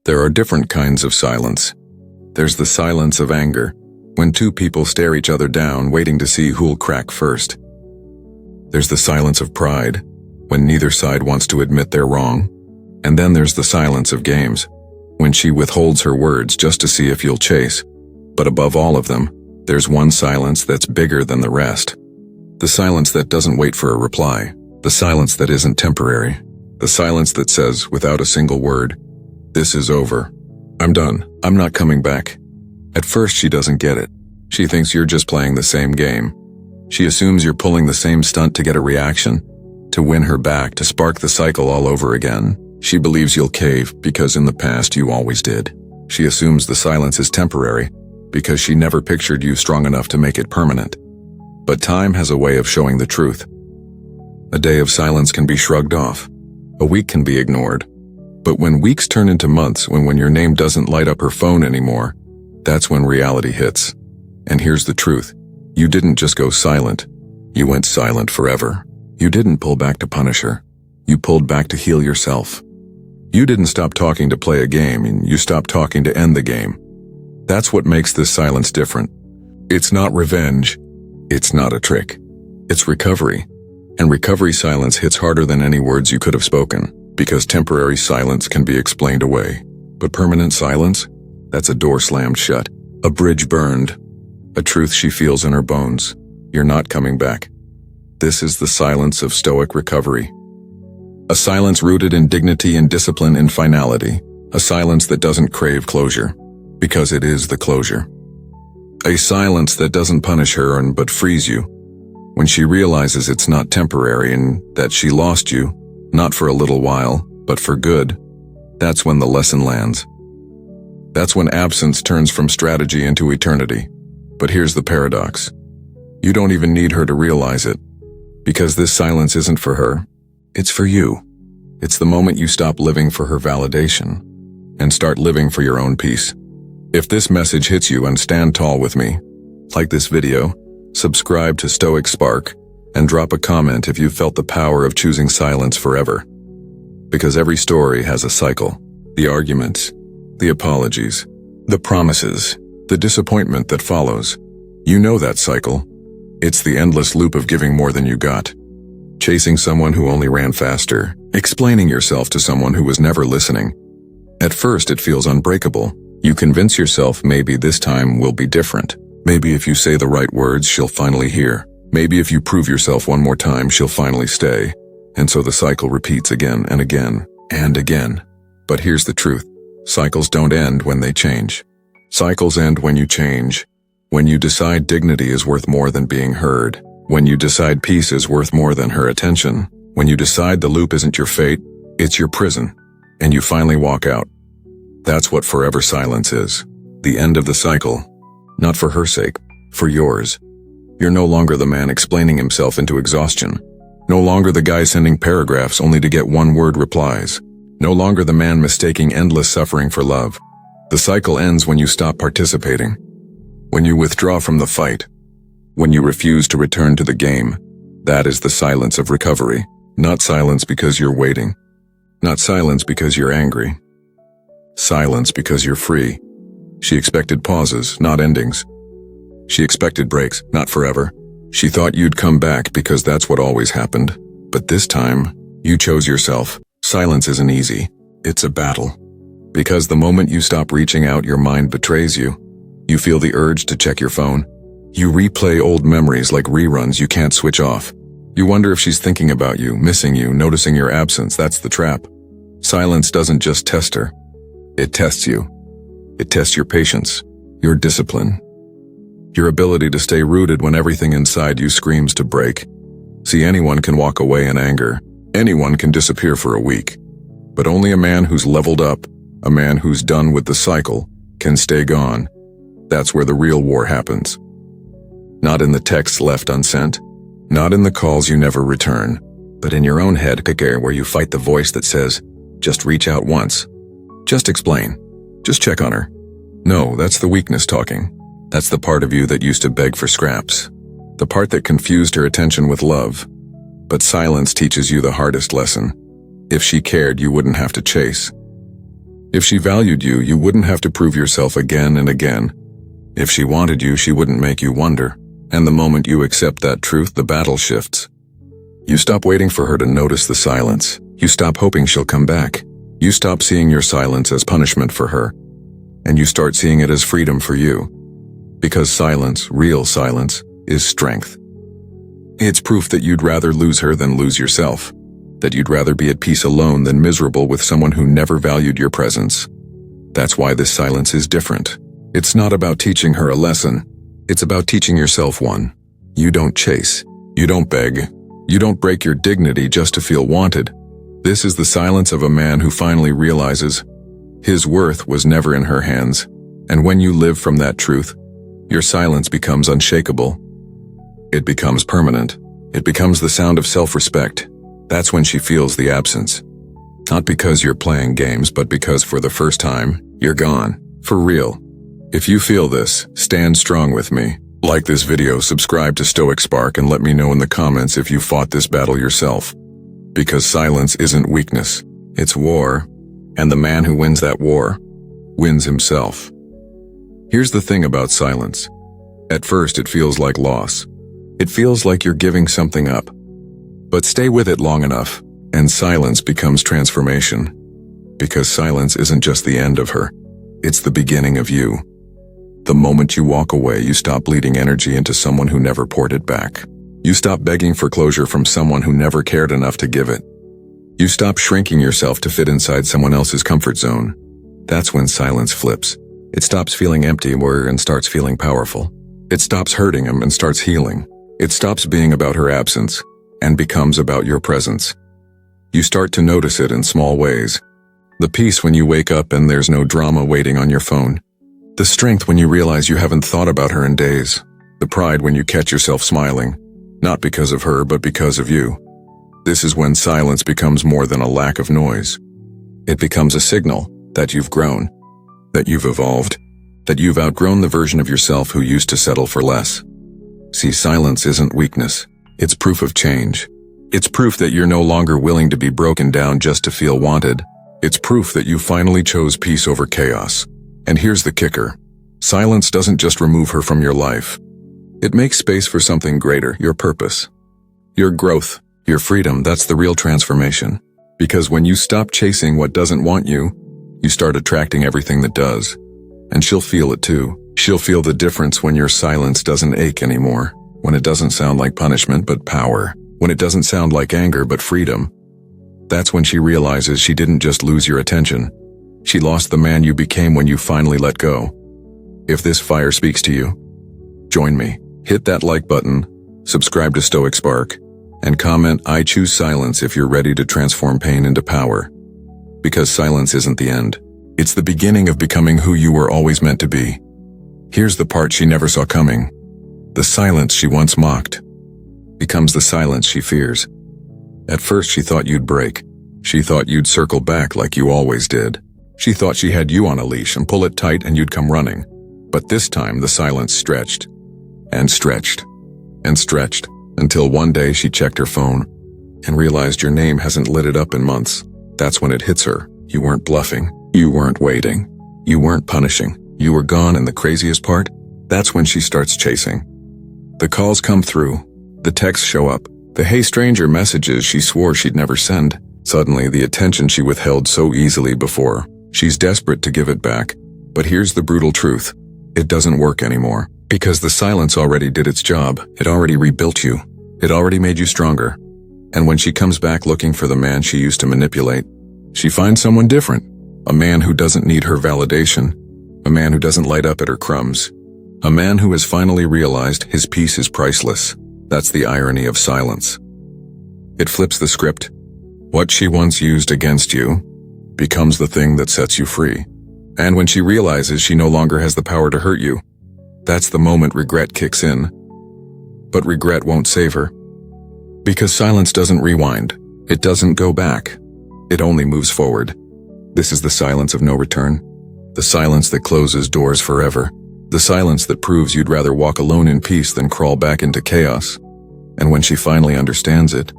There are different kinds of silence. There's the silence of anger, when two people stare each other down, waiting to see who'll crack first. There's the silence of pride, when neither side wants to admit they're wrong. And then there's the silence of games, when she withholds her words just to see if you'll chase. But above all of them, there's one silence that's bigger than the rest. The silence that doesn't wait for a reply. The silence that isn't temporary. The silence that says, without a single word, "This is over. I'm done. I'm not coming back." At first, she doesn't get it. She thinks you're just playing the same game. She assumes you're pulling the same stunt to get a reaction, to win her back, to spark the cycle all over again. She believes you'll cave because in the past you always did. She assumes the silence is temporary because she never pictured you strong enough to make it permanent. But time has a way of showing the truth. A day of silence can be shrugged off. A week can be ignored. But when weeks turn into months, when your name doesn't light up her phone anymore, that's when reality hits. And here's the truth. You didn't just go silent. You went silent forever. You didn't pull back to punish her. You pulled back to heal yourself. You didn't stop talking to play a game, and you stopped talking to end the game. That's what makes this silence different. It's not revenge. It's not a trick. It's recovery. And recovery silence hits harder than any words you could have spoken, because temporary silence can be explained away. But permanent silence? That's a door slammed shut, a bridge burned, a truth she feels in her bones. You're not coming back. This is the silence of Stoic recovery. A silence rooted in dignity and discipline and finality. A silence that doesn't crave closure, because it is the closure. A silence that doesn't punish her but frees you. When she realizes it's not temporary and that she lost you, not for a little while, but for good, that's when the lesson lands. That's when absence turns from strategy into eternity. But here's the paradox. You don't even need her to realize it, because this silence isn't for her. It's for you. It's the moment you stop living for her validation and start living for your own peace. If this message hits you, and stand tall with me, like this video, subscribe to Stoic Spark, and drop a comment if you felt the power of choosing silence forever. Because every story has a cycle. The arguments, the apologies, the promises, the disappointment that follows. You know that cycle. It's the endless loop of giving more than you got. Chasing someone who only ran faster. Explaining yourself to someone who was never listening. At first it feels unbreakable. You convince yourself maybe this time will be different. Maybe if you say the right words, she'll finally hear. Maybe if you prove yourself one more time, she'll finally stay. And so the cycle repeats again and again and again. But here's the truth. Cycles don't end when they change. Cycles end when you change. When you decide dignity is worth more than being heard. When you decide peace is worth more than her attention. When you decide the loop isn't your fate, it's your prison. And you finally walk out. That's what forever silence is. The end of the cycle. Not for her sake, for yours. You're no longer the man explaining himself into exhaustion. No longer the guy sending paragraphs only to get one-word replies. No longer the man mistaking endless suffering for love. The cycle ends when you stop participating. When you withdraw from the fight. When you refuse to return to the game. That is the silence of recovery. Not silence because you're waiting. Not silence because you're angry. Silence because you're free. She expected pauses, not endings. She expected breaks, not forever. She thought you'd come back because that's what always happened. But this time, you chose yourself. Silence isn't easy. It's a battle. Because the moment you stop reaching out, your mind betrays you. You feel the urge to check your phone. You replay old memories like reruns you can't switch off. You wonder if she's thinking about you, missing you, noticing your absence. That's the trap. Silence doesn't just test her. It tests you. It tests your patience, your discipline, your ability to stay rooted when everything inside you screams to break. See, anyone can walk away in anger. Anyone can disappear for a week. But only a man who's leveled up, a man who's done with the cycle, can stay gone. That's where the real war happens. Not in the texts left unsent, not in the calls you never return, but in your own head, where you fight the voice that says, just reach out once. Just explain. Just check on her. No, that's the weakness talking. That's the part of you that used to beg for scraps. The part that confused her attention with love. But silence teaches you the hardest lesson. If she cared, you wouldn't have to chase. If she valued you, you wouldn't have to prove yourself again and again. If she wanted you, she wouldn't make you wonder. And the moment you accept that truth, the battle shifts. You stop waiting for her to notice the silence. You stop hoping she'll come back. You stop seeing your silence as punishment for her. And you start seeing it as freedom for you. Because silence, real silence, is strength. It's proof that you'd rather lose her than lose yourself. That you'd rather be at peace alone than miserable with someone who never valued your presence. That's why this silence is different. It's not about teaching her a lesson. It's about teaching yourself one. You don't chase. You don't beg. You don't break your dignity just to feel wanted. This is the silence of a man who finally realizes his worth was never in her hands. And when you live from that truth, your silence becomes unshakable. It becomes permanent. It becomes the sound of self-respect. That's when she feels the absence. Not because you're playing games, but because for the first time, you're gone. For real. If you feel this, stand strong with me. Like this video, subscribe to Stoic Spark, and let me know in the comments if you fought this battle yourself. Because silence isn't weakness, it's war. And the man who wins that war, wins himself. Here's the thing about silence. At first it feels like loss. It feels like you're giving something up. But stay with it long enough, and silence becomes transformation. Because silence isn't just the end of her, it's the beginning of you. The moment you walk away, you stop bleeding energy into someone who never poured it back. You stop begging for closure from someone who never cared enough to give it. You stop shrinking yourself to fit inside someone else's comfort zone. That's when silence flips. It stops feeling empty and starts feeling powerful. It stops hurting him and starts healing. It stops being about her absence and becomes about your presence. You start to notice it in small ways. The peace when you wake up and there's no drama waiting on your phone. The strength when you realize you haven't thought about her in days. The pride when you catch yourself smiling, not because of her, but because of you. This is when silence becomes more than a lack of noise. It becomes a signal that you've grown, that you've evolved, that you've outgrown the version of yourself who used to settle for less. See, silence isn't weakness. It's proof of change. It's proof that you're no longer willing to be broken down just to feel wanted. It's proof that you finally chose peace over chaos. And here's the kicker. Silence doesn't just remove her from your life. It makes space for something greater, your purpose. Your growth, your freedom, that's the real transformation. Because when you stop chasing what doesn't want you, you start attracting everything that does. And she'll feel it too. She'll feel the difference when your silence doesn't ache anymore. When it doesn't sound like punishment, but power. When it doesn't sound like anger, but freedom. That's when she realizes she didn't just lose your attention. She lost the man you became when you finally let go. If this fire speaks to you, join me. Hit that like button, subscribe to Stoic Spark, and comment "I choose silence" if you're ready to transform pain into power. Because silence isn't the end. It's the beginning of becoming who you were always meant to be. Here's the part she never saw coming. The silence she once mocked becomes the silence she fears. At first she thought you'd break. She thought you'd circle back like you always did. She thought she had you on a leash and pull it tight and you'd come running. But this time the silence stretched, and stretched, and stretched, until one day she checked her phone and realized your name hasn't lit it up in months. That's when it hits her. You weren't bluffing. You weren't waiting. You weren't punishing. You were gone, and the craziest part? That's when she starts chasing. The calls come through. The texts show up. The "hey stranger" messages she swore she'd never send. Suddenly, the attention she withheld so easily before. She's desperate to give it back. But here's the brutal truth. It doesn't work anymore. Because the silence already did its job. It already rebuilt you. It already made you stronger. And when she comes back looking for the man she used to manipulate, she finds someone different. A man who doesn't need her validation. A man who doesn't light up at her crumbs. A man who has finally realized his peace is priceless. That's the irony of silence. It flips the script. What she once used against you becomes the thing that sets you free. And when she realizes she no longer has the power to hurt you, that's the moment regret kicks in. But regret won't save her. Because silence doesn't rewind. It doesn't go back. It only moves forward. This is the silence of no return. The silence that closes doors forever. The silence that proves you'd rather walk alone in peace than crawl back into chaos. And when she finally understands it,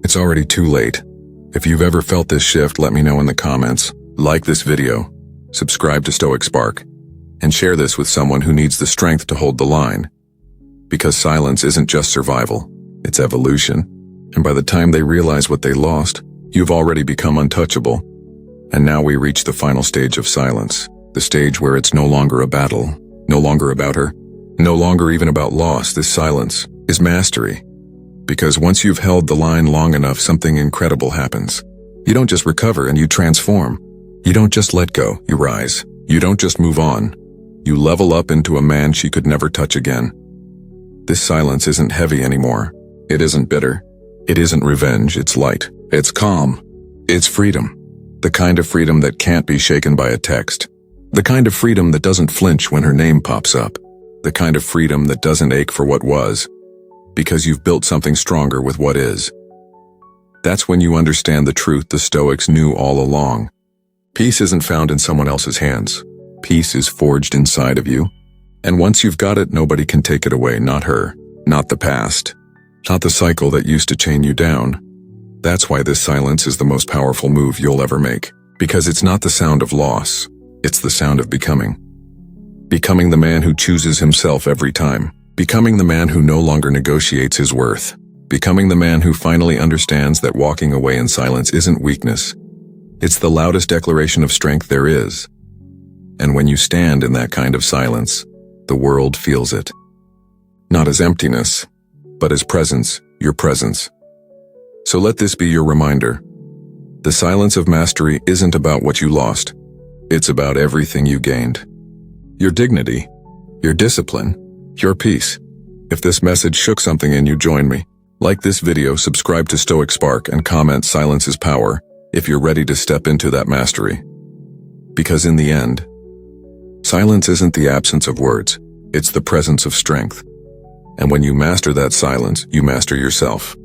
it's already too late. If you've ever felt this shift, let me know in the comments. Like this video, subscribe to Stoic Spark, and share this with someone who needs the strength to hold the line. Because silence isn't just survival, it's evolution. And by the time they realize what they lost, you've already become untouchable. And now we reach the final stage of silence, the stage where it's no longer a battle, no longer about her, no longer even about loss. This silence is mastery. Because once you've held the line long enough, something incredible happens. You don't just recover and you transform. You don't just let go, you rise. You don't just move on. You level up into a man she could never touch again. This silence isn't heavy anymore. It isn't bitter. It isn't revenge. It's light. It's calm. It's freedom. The kind of freedom that can't be shaken by a text. The kind of freedom that doesn't flinch when her name pops up. The kind of freedom that doesn't ache for what was, because you've built something stronger with what is. That's when you understand the truth the Stoics knew all along. Peace isn't found in someone else's hands. Peace is forged inside of you. And once you've got it, nobody can take it away. Not her, not the past, not the cycle that used to chain you down. That's why this silence is the most powerful move you'll ever make. Because it's not the sound of loss. It's the sound of becoming. Becoming the man who chooses himself every time. Becoming the man who no longer negotiates his worth. Becoming the man who finally understands that walking away in silence isn't weakness. It's the loudest declaration of strength there is. And when you stand in that kind of silence, the world feels it. Not as emptiness, but as presence, your presence. So let this be your reminder. The silence of mastery isn't about what you lost. It's about everything you gained. Your dignity, your discipline, your peace. If this message shook something in you, join me. Like this video, subscribe to Stoic Spark, and comment "Silence is power" if you're ready to step into that mastery. Because in the end, silence isn't the absence of words, it's the presence of strength. And when you master that silence, you master yourself.